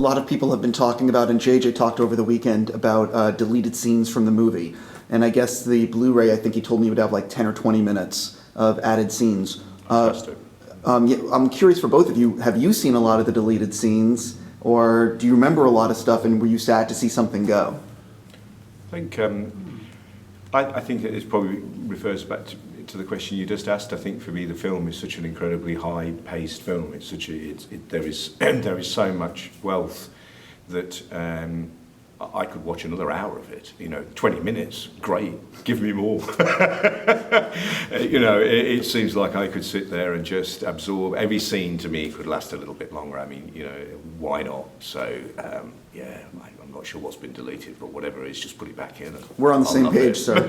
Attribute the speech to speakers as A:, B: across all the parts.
A: lot of people have been talking about, and JJ talked over the weekend about deleted scenes from the movie. And I guess the Blu-ray, I think he told me, would have like 10 or 20 minutes of added scenes.
B: Fantastic.
A: Yeah, I'm curious for both of you, have you seen a lot of the deleted scenes, or do you remember a lot of stuff, and were you sad to see something go?
B: I think it probably refers back to the question you just asked. I think for me the film is such an incredibly high-paced film. It's such there is so much wealth that I could watch another hour of it. 20 minutes, great, give me more. It seems like I could sit there and just absorb. Every scene to me could last a little bit longer. I mean, why not? So, I'm not sure what's been deleted, but whatever it is, just put it back in.
A: We're on the same page, sir.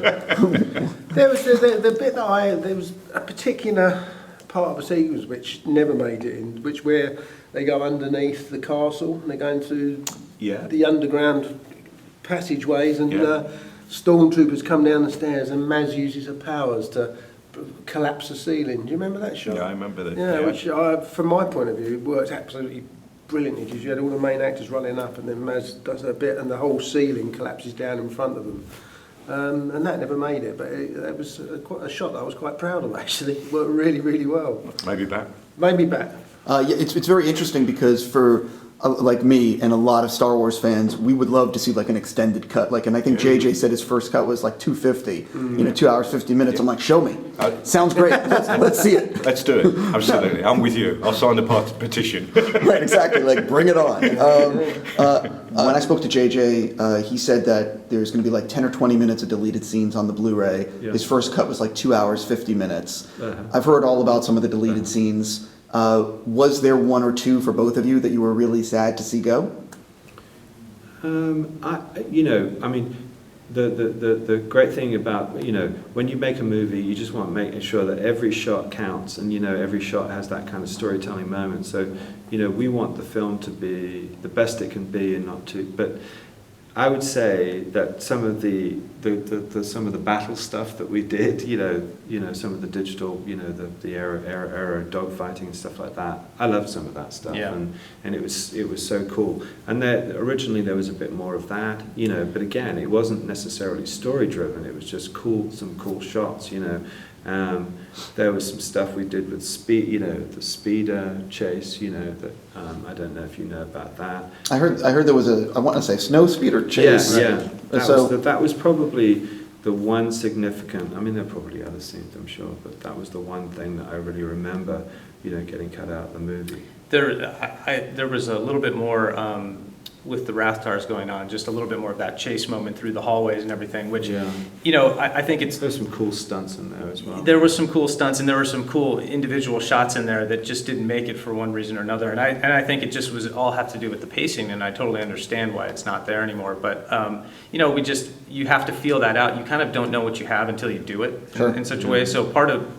C: There was the bit that there was a particular part of the sequence which never made it in, where they go underneath the castle and they go into the underground passageways, and stormtroopers come down the stairs, and Maz uses her powers to collapse the ceiling. Do you remember that shot?
B: Yeah, I remember that.
C: Yeah, which from my point of view, worked absolutely brilliantly, because you had all the main actors running up, and then Maz does her bit, and the whole ceiling collapses down in front of them. And that never made it, but it was quite a shot that I was quite proud of, actually. It worked really, really well.
B: Maybe back.
C: Maybe back.
A: It's very interesting because for like me and a lot of Star Wars fans, we would love to see like an extended cut. And I think JJ said his first cut was like 2:50, 2 hours 50 minutes. I'm like, show me. Sounds great. Let's see it.
B: Let's do it. Absolutely. I'm with you. I'll sign the petition.
A: Right, exactly. Like, bring it on. When I spoke to JJ, he said that there's going to be like 10 or 20 minutes of deleted scenes on the Blu-ray. Yeah. His first cut was like 2 hours 50 minutes. I've heard all about some of the deleted scenes. Was there one or two for both of you that you were really sad to see go?
D: The great thing about, when you make a movie, you just want to make sure that every shot counts, and, every shot has that kind of storytelling moment. So, we want the film to be the best it can be, and not too, but I would say that some of the some of the battle stuff that we did, some of the digital, the era dogfighting and stuff like that. I love some of that stuff, and it was so cool. And originally there was a bit more of that, but again, it wasn't necessarily story driven. It was just some cool shots, There was some stuff we did with speed, the speeder chase, that I don't know if you know about that.
A: I heard there was I want to say snow speeder chase.
D: Yeah. That was probably the one significant. I mean, there are probably other scenes, I'm sure, but that was the one thing that I really remember, getting cut out of the movie.
E: There was a little bit more with the Rathtars going on, just a little bit more of that chase moment through the hallways and everything, which, I think
D: There's some cool stunts in there as well.
E: There was some cool stunts, and there were some cool individual shots in there that just didn't make it for one reason or another, and I think it just was all have to do with the pacing, and I totally understand why it's not there anymore, but, you have to feel that out. You kind of don't know what you have until you do it in such a way, so part of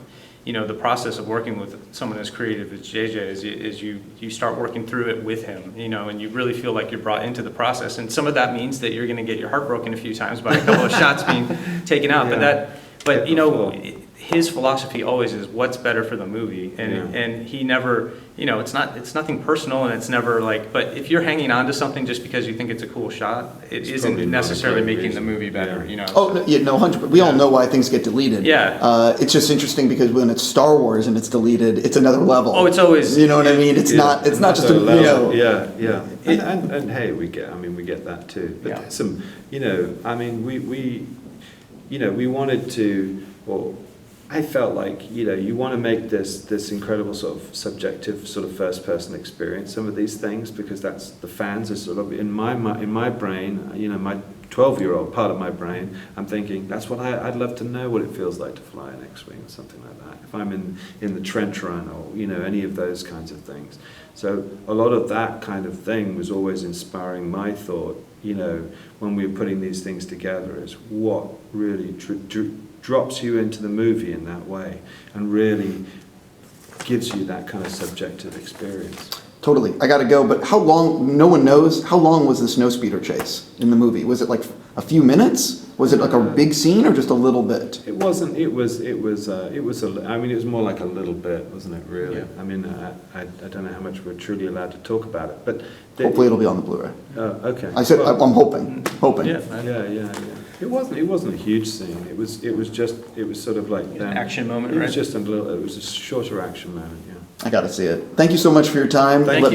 E: the process of working with someone as creative as JJ is you start working through it with him, and you really feel like you're brought into the process. And some of that means that you're going to get your heart broken a few times by a couple of shots being taken out. But his philosophy always is what's better for the movie, and he never, it's nothing personal, and it's never like. But if you're hanging on to something just because you think it's a cool shot, it's isn't necessarily making the movie better.
A: Oh no, 100%. We all know why things get deleted.
E: Yeah.
A: It's just interesting because when it's Star Wars and it's deleted, it's another level.
E: Oh, it's always.
A: You know what I mean? It's not just a
D: level. Yeah. And hey, we get that too. But some, we wanted to. Well, I felt like, you want to make this incredible sort of subjective sort of first-person experience, some of these things, because that's the fans are sort of, in my brain, my 12-year-old part of my brain, I'm thinking, that's what I'd love to know what it feels like to fly an X-Wing or something like that, if I'm in the trench run or, any of those kinds of things. So a lot of that kind of thing was always inspiring my thought, when we were putting these things together, is what really drops you into the movie in that way and really gives you that kind of subjective experience.
A: Totally. I got to go, but how long, no one knows, how long was the snow speeder chase in the movie? Was it like a few minutes? Was it like a big scene or just a little bit?
D: It wasn't. It was. I mean, it was more like a little bit, wasn't it? Really.
E: Yeah.
D: I mean, I don't know how much we're truly allowed to talk about it, but
A: Hopefully it'll be on the Blu-ray.
D: Okay.
A: I said,
D: Well,
A: I'm hoping.
E: Yeah.
D: yeah. It wasn't a huge scene. It was sort of like
E: An action moment,
D: It
E: right?
D: was just a little. It was a shorter action moment. Yeah.
A: I got to see it. Thank you so much for your time.
E: Thank
A: Let
E: you.